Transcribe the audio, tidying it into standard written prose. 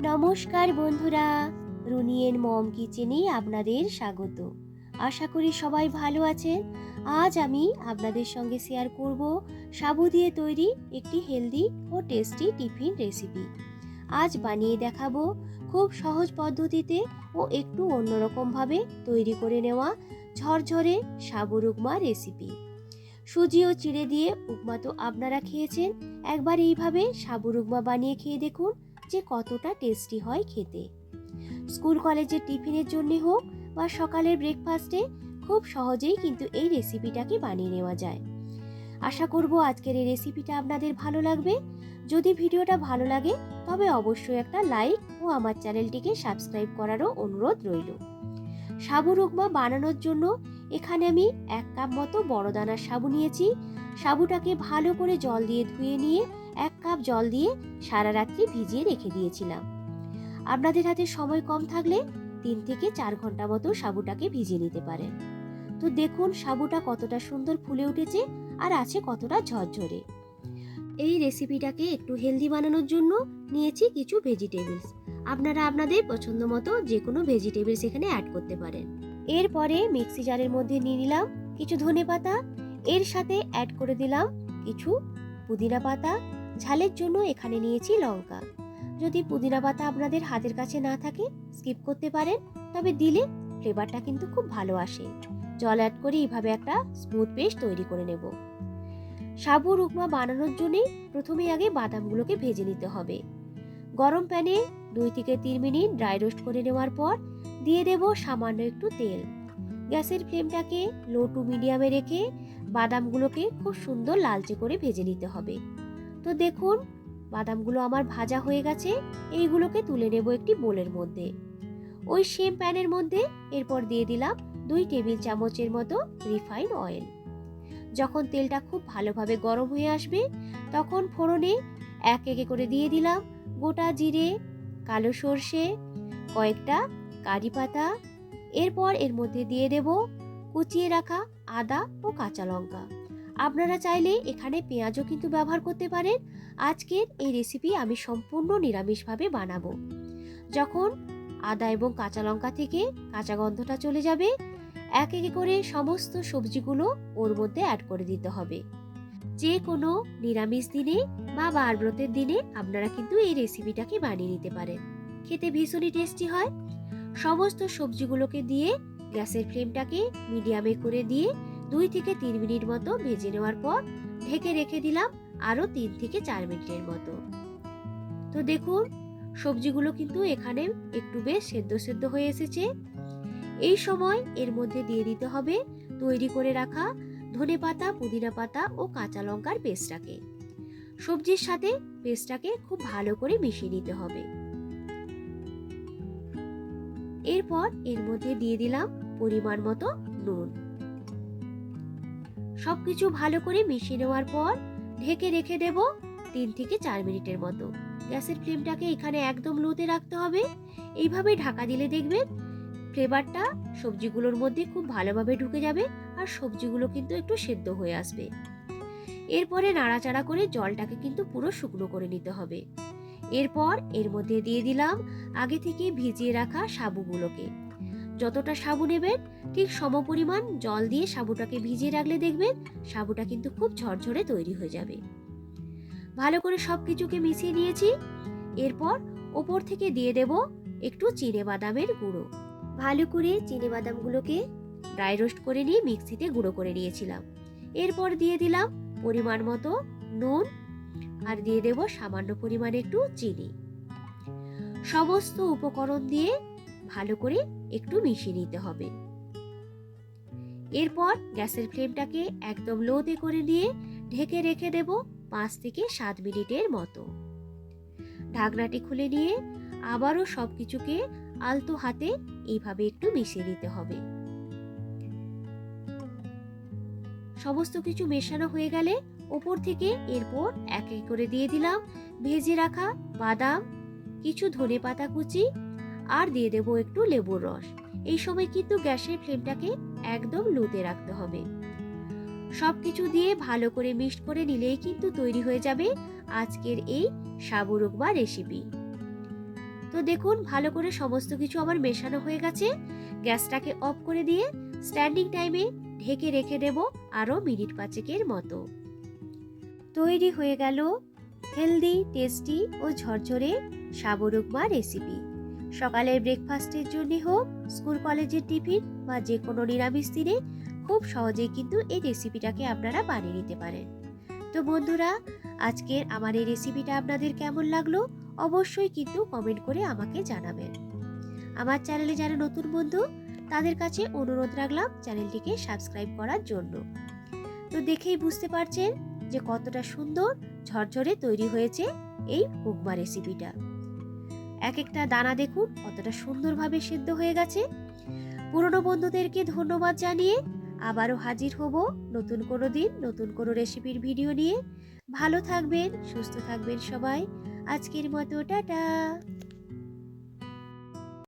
নমস্কার বন্ধুরা, রুনিয়ের মম কিচেনে আপনাদের স্বাগত। আশা করি সবাই ভালো আছেন। আজ আমি আপনাদের সঙ্গে শেয়ার করব সাবু দিয়ে তৈরি একটি হেলদি ও টেস্টি টিফিন রেসিপি। আজ বানিয়ে দেখাবো খুব সহজ পদ্ধতিতে ও একটু অন্যরকমভাবে তৈরি করে নেওয়া ঝরঝরে সাবুর উপমা রেসিপি। সুজি ও চিড়ে দিয়ে উপমা তো আপনারা খেয়েছেন, একবার এইভাবে সাবুর উপমা বানিয়ে খেয়ে দেখুন যে কতটা টেস্টি হয় খেতে। স্কুল কলেজের টিফিনের জন্য হোক বা সকালের ব্রেকফাস্টে খুব সহজেই কিন্তু এই রেসিপিটাকে বানিয়ে নেওয়া যায়। আশা করব আজকের এই রেসিপিটা আপনাদের ভালো লাগবে। যদি ভিডিওটা ভালো লাগে তবে অবশ্যই একটা লাইক ও আমার চ্যানেলটিকে সাবস্ক্রাইব করারও অনুরোধ রইল। সাবুর উপমা বানানোর জন্য এখানে আমি 1 কাপ মতো বড় দানার সাবু নিয়েছি। সাবুটাকে ভালো করে জল দিয়ে ধুয়ে নিয়ে 1 কাপ জল দিয়ে সারা রাত্রি ভিজিয়ে রেখে দিয়েছিলাম। আপনাদের হাতে সময় কম থাকলে 3 থেকে 4 ঘন্টা মতো সাবুটাকে ভিজিয়ে নিতে পারেন। তো দেখুন সাবুটা কতটা সুন্দর ফুলে উঠেছে আর আছে কতটা ঝরঝরে। এই রেসিপিটাকে একটু হেলদি বানানোর জন্য নিয়েছি কিছু ভেজিটেবলস। আপনারা আপনাদের পছন্দ মতো যে কোনো ভেজিটেবলস এখানে অ্যাড করতে পারেন। এরপরে মিক্সি জারের মধ্যে নিয়ে নিলাম কিছু ধনেপাতা, এর সাথে অ্যাড করে দিলাম কিছু পুদিনা পাতা। ঝালের জন্য এখানে নিয়েছি লঙ্কা। যদি পুদিনা পাতা আপনাদের হাতের কাছে না থাকে স্কিপ করতে পারেন, তবে দিলে ফ্লেভারটা কিন্তু খুব ভালো আসে। জল অ্যাড করে এইভাবে একটা স্মুথ পেস্ট তৈরি করে নেব। সাবুর উপমা বানানোর জন্য প্রথমে আগে বাদামগুলোকে ভেজে নিতে হবে। গরম প্যানে 2 থেকে 3 মিনিট ড্রাই রোস্ট করে নেওয়ার পর দিয়ে দেব সামান্য একটু তেল। গ্যাসের ফ্লেমটাকে লো টু মিডিয়ামে রেখে বাদামগুলোকে খুব সুন্দর লালচে করে ভেজে নিতে হবে। তো দেখুন বাদামগুলো আমার ভাজা হয়ে গেছে। এইগুলোকে তুলে নেব একটি বোলের মধ্যে। ওই সেম প্যানের মধ্যে এরপর দিয়ে দিলাম 2 টেবিল চামচের মতো রিফাইন অয়েল। যখন তেলটা খুব ভালোভাবে গরম হয়ে আসবে তখন ফোড়নে এক একে করে দিয়ে দিলাম গোটা জিরে, কালো সর্ষে, কয়েকটা কারি পাতা। এরপর এর মধ্যে দিয়ে দেব কুচিয়ে রাখা আদা ও কাঁচা লঙ্কা। আপনারা চাইলে এখানে পেঁয়াজও কিন্তু ব্যবহার করতে পারেন। আজকের এই রেসিপি আমি সম্পূর্ণ নিরামিষভাবে বানাবো। যখন আদা এবং কাঁচা লঙ্কা থেকে কাঁচা গন্ধটা চলে যাবে এক একে করে সমস্ত সবজিগুলো ওর মধ্যে অ্যাড করে দিতে হবে। যে কোনো নিরামিষ দিনে বা বারব্রতের দিনে আপনারা কিন্তু এই রেসিপিটাকে বানিয়ে নিতে পারেন। খেতে ভীষণই টেস্টি হয়। সমস্ত সবজিগুলোকে দিয়ে গ্যাসের ফ্লেমটাকে মিডিয়ামে করে দিয়ে 2 থেকে 3 মিনিট মতো ভেজে নেওয়ার পর ঢেকে রেখে দিলাম আরো 3 থেকে 4 মিনিটের মতো। তো দেখুন সবজিগুলো কিন্তু এখানে একটু বেশ সেদ্ধ হয়ে এসেছে। এই সময় এর মধ্যে দিয়ে দিতে হবে তৈরি করে রাখা ধনেপাতা, পুদিনা পাতা ও কাঁচা লঙ্কার পেস্টটাকে। সবজির সাথে পেস্টটাকে খুব ভালো করে মিশিয়ে নিতে হবে। এরপর এর মধ্যে দিয়ে দিলাম পরিমাণ মতো নুন। সবকিছু ভালো করে মিশিয়ে নেওয়ার পর ঢেকে রেখে দেব 3 থেকে 4 মিনিটের মতো। গ্যাসের ফ্লেমটাকে এখানে একদম লোতে রাখতে হবে। এইভাবে ঢাকা দিলে দেখবেন ফ্লেভারটা সবজিগুলোর মধ্যে খুব ভালোভাবে ঢুকে যাবে আর সবজিগুলো কিন্তু একটু সেদ্ধ হয়ে আসবে। এরপরে নাড়াচাড়া করে জলটাকে কিন্তু পুরো শুকনো করে নিতে হবে। এরপর এর মধ্যে দিয়ে দিলাম আগে থেকে ভিজিয়ে রাখা সাবুগুলোকে। যতটা সাবু নেবেন ঠিক সমপরিমাণ জল দিয়ে সাবুটাকে ভিজিয়ে রাখলে দেখবেন সাবুটা কিন্তু খুব ঝরঝরে তৈরি হয়ে যাবে। ভালো করে সবকিছুকে মিশিয়ে নিয়েছি। এরপর ওপর থেকে দিয়ে দেব একটু চিনে বাদামের গুঁড়ো। ভালো করে চিনে বাদামগুলোকে ড্রাই রোস্ট করে নিয়ে মিক্সিতে গুঁড়ো করে নিয়েছিলাম। এরপর দিয়ে দিলাম পরিমাণ মতো নুন আর দিয়ে দেব সামান্য পরিমাণে একটু চিনি। সমস্ত উপকরণ দিয়ে ভালো করে একটু মিশিয়ে নিতে হবে। এরপর গ্যাসের ফ্লেমটাকে একদম লোতে করে দিয়ে ঢেকে রেখে দেব 5 থেকে 7 মিনিটের মতো। ঢাকনাটি খুলে নিয়ে আবারও সবকিছুকে আলতো হাতে এইভাবে একটু মিশিয়ে নিতে হবে। সমস্ত কিছু মেশানো হয়ে গেলে ওপর থেকে এরপর এক এক করে দিয়ে দিলাম ভেজে রাখা বাদাম, কিছু ধনেপাতা কুচি আর দিয়ে দেব একটু লেবুর রস। এই সময় কিন্তু গ্যাসের ফ্লেমটাকে একদম লোতে রাখতে হবে। সবকিছু দিয়ে ভালো করে মিক্সড করে নিলেই কিন্তু তৈরি হয়ে যাবে আজকের এই সাবুর উপমা রেসিপি। তো দেখুন ভালো করে সমস্ত কিছু আমার মেশানো হয়ে গেছে। গ্যাসটাকে অফ করে দিয়ে স্ট্যান্ডিং টাইমে ঢেকে রেখে দেব আরও মিনিট 5 মতো। তৈরি হয়ে গেল হেলদি, টেস্টি ও ঝরঝরে সাবুর উপমা রেসিপি। সকালের ব্রেকফাস্টের জন্য হোক, স্কুল কলেজের টিফিন বা যে কোনো নিরামিষ দিনে খুব সহজেই কিন্তু এই রেসিপিটাকে আপনারা বানিয়ে নিতে পারেন। তো বন্ধুরা, আজকের আমার এই রেসিপিটা আপনাদের কেমন লাগলো অবশ্যই কিন্তু কমেন্ট করে আমাকে জানাবেন। আমার চ্যানেলে যারা নতুন বন্ধু তাদের কাছে অনুরোধ রাখলাম চ্যানেলটিকে সাবস্ক্রাইব করার জন্য। তো দেখেই বুঝতে পারছেন যে কতটা সুন্দর ঝরঝরে তৈরি হয়েছে এই উপমা রেসিপিটা। এক একটা দানা দেখুন কতটা সুন্দরভাবে সেদ্ধ হয়ে গেছে। পুরনো বন্ধুদেরকে ধন্যবাদ জানিয়ে আবারও হাজির হব নতুন কোনো দিন নতুন কোনো রেসিপির ভিডিও নিয়ে। ভালো থাকবেন, সুস্থ থাকবেন সবাই। আজকের মতো টাটা।